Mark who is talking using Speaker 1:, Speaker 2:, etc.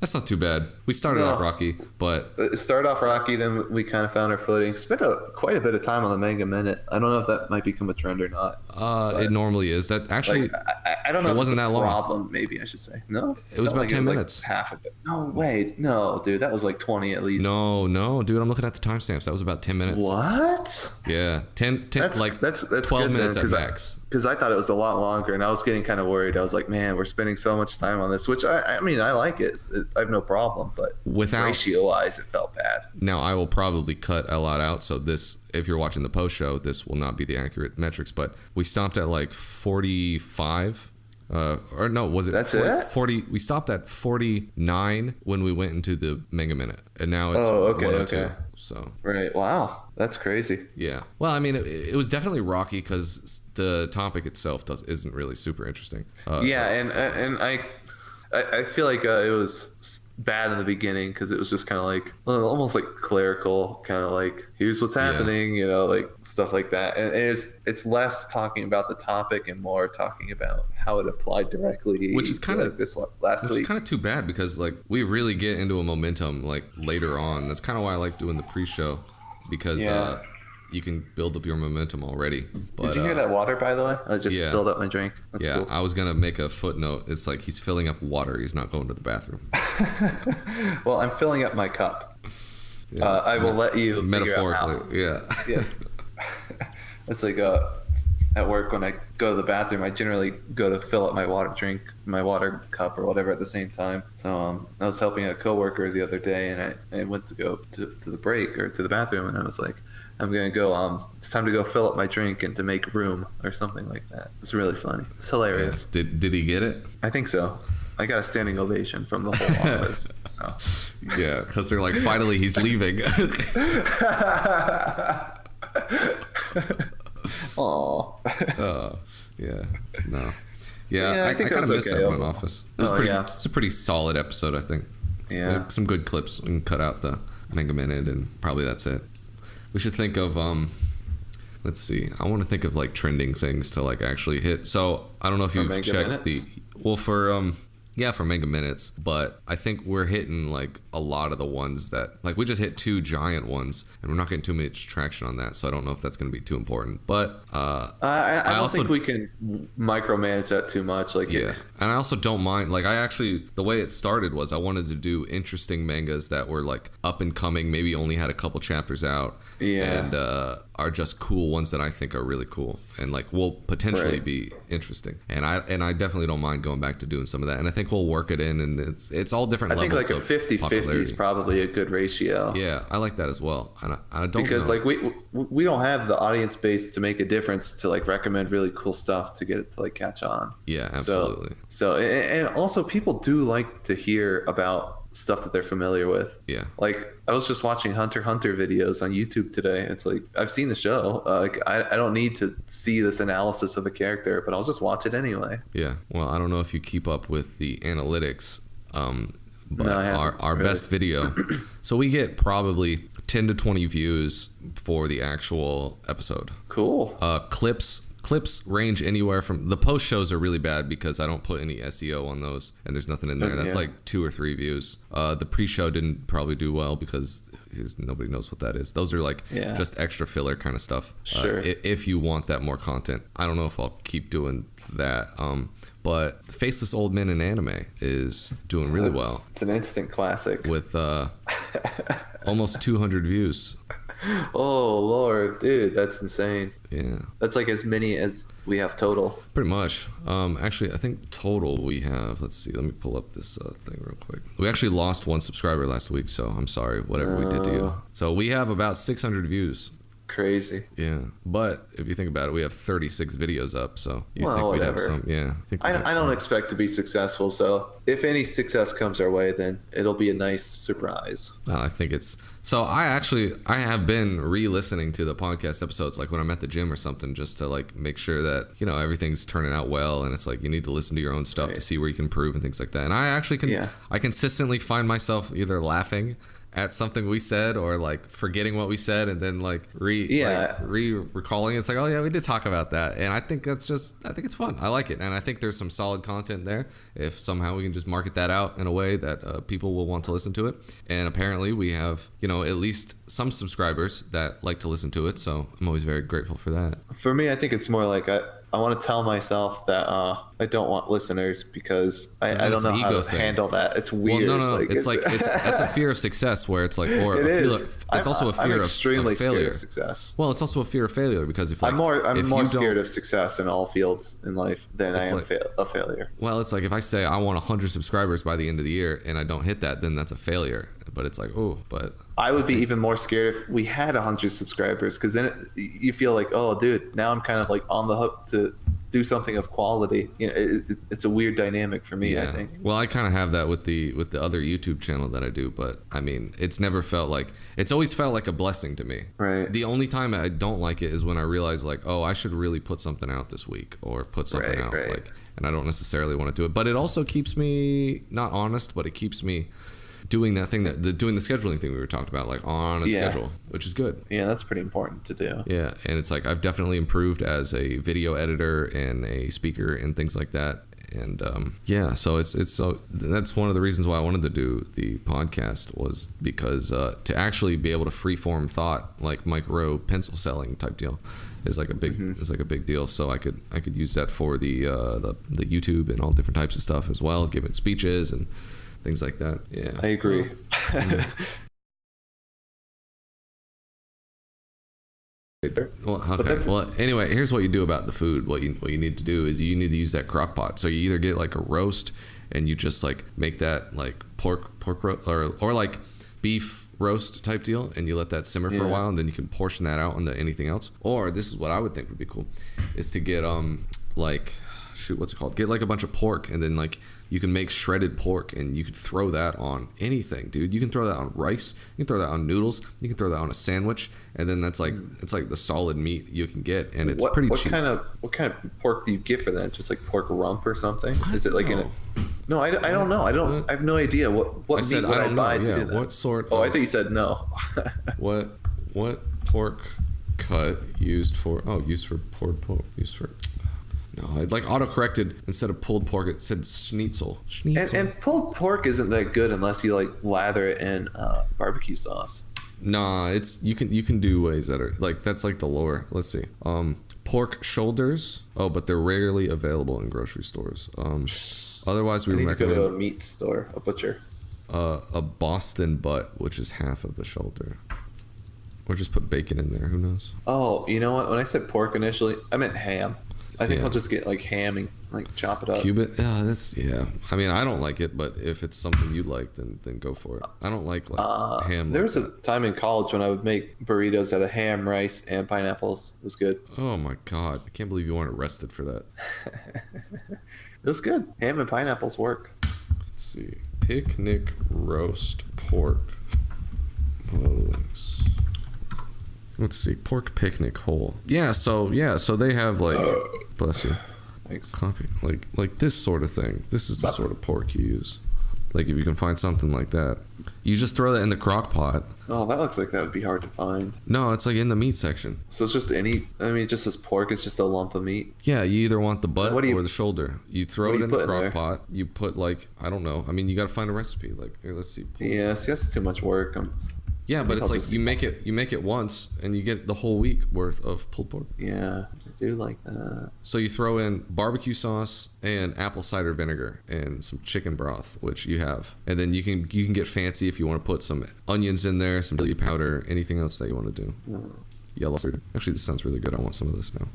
Speaker 1: That's not too bad. We started off rocky, but
Speaker 2: It started off rocky, then we kind of found our footing. Spent quite a bit of time on the Manga Minute. I don't know if that might become a trend or not.
Speaker 1: it normally is. That actually,
Speaker 2: I don't know.
Speaker 1: it
Speaker 2: If
Speaker 1: wasn't
Speaker 2: it's a
Speaker 1: that long.
Speaker 2: problem, maybe I should say. No,
Speaker 1: It was
Speaker 2: Felt
Speaker 1: about 10
Speaker 2: like
Speaker 1: minutes.
Speaker 2: half of it. No, wait, no, dude, that was like 20 at least.
Speaker 1: No, dude. I'm looking at the timestamps. That was about 10 minutes.
Speaker 2: What?
Speaker 1: Yeah, 10
Speaker 2: That's
Speaker 1: 12 minutes
Speaker 2: then,
Speaker 1: at max.
Speaker 2: Because I thought it was a lot longer, and I was getting kind of worried. I was like, man, we're spending so much time on this, which I mean, I like it. I have no problem, but ratio-wise, it felt bad.
Speaker 1: Now, I will probably cut a lot out, so this, if you're watching the post-show, this will not be the accurate metrics, but we stopped at like 45, or no, was it?
Speaker 2: That's
Speaker 1: 40, we stopped at 49 when we went into the Manga Minute, and now it's 102.
Speaker 2: Okay.
Speaker 1: So
Speaker 2: Right. Wow. That's crazy.
Speaker 1: yeah. Well, I mean, it was definitely rocky because the topic itself isn't really super interesting.
Speaker 2: And I feel like it was bad in the beginning because it was just kind of like almost like clerical, kind of like here's what's happening, like stuff like that. And it's less talking about the topic and more talking about how it applied directly,
Speaker 1: which is kind of
Speaker 2: like this last week.
Speaker 1: It's kind of too bad because like we really get into a momentum like later on. That's kind of why I like doing the pre-show because you can build up your momentum already. But,
Speaker 2: did you hear that water, by the way? I just filled up my drink. That's cool.
Speaker 1: I was gonna make a footnote. It's like he's filling up water. He's not going to the bathroom.
Speaker 2: Well, I'm filling up my cup. I will let you
Speaker 1: metaphorically. Yeah.
Speaker 2: It's like at work when I go to the bathroom, I generally go to fill up my water cup or whatever at the same time. So I was helping a coworker the other day, and I went to go to the break or to the bathroom, and I was like, I'm gonna go. It's time to go fill up my drink and to make room or something like that. It's really funny. It's hilarious.
Speaker 1: Yeah. Did he get it?
Speaker 2: I think so. I got a standing ovation from the whole office. So.
Speaker 1: Yeah, because they're like, finally he's leaving.
Speaker 2: Aw.
Speaker 1: Yeah. No. Yeah, I kind of missed that one in office. It was a pretty solid episode, I think.
Speaker 2: Yeah.
Speaker 1: Some good clips. We can cut out the Manga Minute, and probably that's it. We should think of let's see. I want to think of like trending things to like actually hit. So I don't know if you've checked for Manga Minutes, but I think we're hitting like a lot of the ones that like we just hit 2 giant ones, and we're not getting too much traction on that. So I don't know if that's going to be too important. But
Speaker 2: I don't think we can micromanage that too much.
Speaker 1: And I also don't mind. Like the way it started was I wanted to do interesting mangas that were like up and coming, maybe only had a couple chapters out, and are just cool ones that I think are really cool and like will potentially be interesting. And I definitely don't mind going back to doing some of that. And I think we'll work it in, and it's all different levels.
Speaker 2: I think like a 50-50 is probably a good ratio.
Speaker 1: Yeah, I like that as well. And I don't
Speaker 2: because
Speaker 1: know.
Speaker 2: Like we don't have the audience base to make a difference to like recommend really cool stuff to get it to like catch on.
Speaker 1: Yeah, absolutely.
Speaker 2: So and also people do like to hear about stuff that they're familiar with.
Speaker 1: Yeah.
Speaker 2: Like I was just watching Hunter x Hunter videos on YouTube today. It's like I've seen the show. Like I don't need to see this analysis of a character, but I'll just watch it anyway.
Speaker 1: Yeah. Well, I don't know if you keep up with the analytics, but our best video. So we get probably 10 to 20 views for the actual episode.
Speaker 2: Cool.
Speaker 1: Clips range anywhere from the post shows are really bad because I don't put any SEO on those and there's nothing in there. That's like 2 or 3 views. The pre-show didn't probably do well because nobody knows what that is. Those are like just extra filler kind of stuff.
Speaker 2: Sure.
Speaker 1: If you want that more content, I don't know if I'll keep doing that. But Faceless Old Men in Anime is doing really well.
Speaker 2: It's an instant classic
Speaker 1: with almost 200 views.
Speaker 2: Oh Lord, dude, that's insane.
Speaker 1: Yeah,
Speaker 2: that's like as many as we have total.
Speaker 1: Pretty much. Actually, I think total we have. Let's see. Let me pull up this thing real quick. We actually lost 1 subscriber last week, so I'm sorry. Whatever we did to you. So we have about 600 views.
Speaker 2: Crazy.
Speaker 1: Yeah, but if you think about it, we have 36 videos up, so you think we'd have some? Yeah,
Speaker 2: I don't expect to be successful, so if any success comes our way, then it'll be a nice surprise.
Speaker 1: Well, I think it's so. I have been re-listening to the podcast episodes, like when I'm at the gym or something, just to like make sure that everything's turning out well, and it's like you need to listen to your own stuff to see where you can improve and things like that. And I actually can I consistently find myself either laughing at something we said, or like forgetting what we said and then like recalling it. It's like, oh yeah, we did talk about that. And I think it's fun. I like it. And I think there's some solid content there if somehow we can just market that out in a way that people will want to listen to it. And apparently we have, at least some subscribers that like to listen to it. So I'm always very grateful for that.
Speaker 2: For me, I think it's more like I want to tell myself that I don't want listeners because I don't know how to handle that. It's weird.
Speaker 1: Well, no. It's that's a fear of success where it's like, or it's also a fear of failure.
Speaker 2: Scared of success.
Speaker 1: Well, it's also a fear of failure because if
Speaker 2: I'm more scared of success in all fields in life than I am a failure.
Speaker 1: Well, it's like if I say I want 100 subscribers by the end of the year and I don't hit that, then that's a failure. But it's like,
Speaker 2: I would be even more scared if we had 100 subscribers, because then you feel like, oh, dude, now I'm kind of like on the hook to do something of quality. It's a weird dynamic for me. I think.
Speaker 1: Well, I kind of have that with the other YouTube channel that I do, but I mean, it's always felt like a blessing to me.
Speaker 2: Right.
Speaker 1: The only time I don't like it is when I realize like, oh, I should really put something out this week or put something out like, and I don't necessarily want to do it. But it also keeps me not honest, but it keeps me doing that thing doing the scheduling thing we were talking about, like on a schedule, which is good.
Speaker 2: Yeah, that's pretty important to do.
Speaker 1: Yeah, and it's like I've definitely improved as a video editor and a speaker and things like that. And so so that's one of the reasons why I wanted to do the podcast, was because to actually be able to freeform thought, like Mike Rowe pencil selling type deal, is like a big deal. So I could use that for the YouTube and all different types of stuff as well, giving speeches and things like that. Yeah,
Speaker 2: I agree.
Speaker 1: Well, okay. Well, anyway, here's what you do about the food. What you need to do is you need to use that crock pot. So you either get like a roast and you just like make that like pork roast or like beef roast type deal, and you let that simmer for a while, and then you can portion that out onto anything else. Or this is what I would think would be cool, is to get what's it called? Get like a bunch of pork, and then like you can make shredded pork, and you could throw that on anything, dude. You can throw that on rice, you can throw that on noodles, you can throw that on a sandwich, and then that's like it's like the solid meat you can get, and it's pretty cheap.
Speaker 2: What kind of pork do you get for that? Just like pork rump or something? Is it like in a? No, I don't know. I have no idea what meat would I buy to do that.
Speaker 1: What sort?
Speaker 2: I thought you said no.
Speaker 1: What pork cut used for pulled pork used for? No, it like autocorrected, instead of pulled pork it said schnitzel.
Speaker 2: And pulled pork isn't that good unless you like lather it in barbecue sauce.
Speaker 1: Nah, you can do ways that are like, that's like the lower. Let's see. Pork shoulders. Oh, but they're rarely available in grocery stores. Otherwise we recommend
Speaker 2: go to a meat store, a butcher.
Speaker 1: A Boston butt, which is half of the shoulder. Or just put bacon in there, who knows?
Speaker 2: Oh, you know what? When I said pork initially, I meant ham. I think I'll just get like ham and like chop it up.
Speaker 1: Cube it? Yeah. I mean, I don't like it, but if it's something you like, then go for it. I don't like ham.
Speaker 2: There was a time in college when I would make burritos out of ham, rice, and pineapples. It was good.
Speaker 1: Oh my God. I can't believe you weren't arrested for that.
Speaker 2: It was good. Ham and pineapples work.
Speaker 1: Let's see. Picnic roast pork. Links. Let's see, pork picnic whole. So they have like, bless you.
Speaker 2: Thanks.
Speaker 1: Copy, like this sort of thing. This is the sort of pork you use. Like if you can find something like that, you just throw that in the crock pot.
Speaker 2: Oh, that looks like that would be hard to find.
Speaker 1: No, it's like in the meat section.
Speaker 2: So it's just it just says pork. It's just a lump of meat.
Speaker 1: Yeah, you either want the butt or the shoulder. You throw it in the crock pot. You put like, I don't know. I mean, you got to find a recipe. Like here, let's see.
Speaker 2: Yeah, see, that's too much work.
Speaker 1: Yeah, but it's like you make it once and you get the whole week worth of pulled pork.
Speaker 2: Yeah, I do like that.
Speaker 1: So you throw in barbecue sauce and apple cider vinegar and some chicken broth, which you have, and then you can get fancy if you want to put some onions in there, some chili powder, anything else that you want to do. Yellow. Actually, this sounds really good. I want some of this now.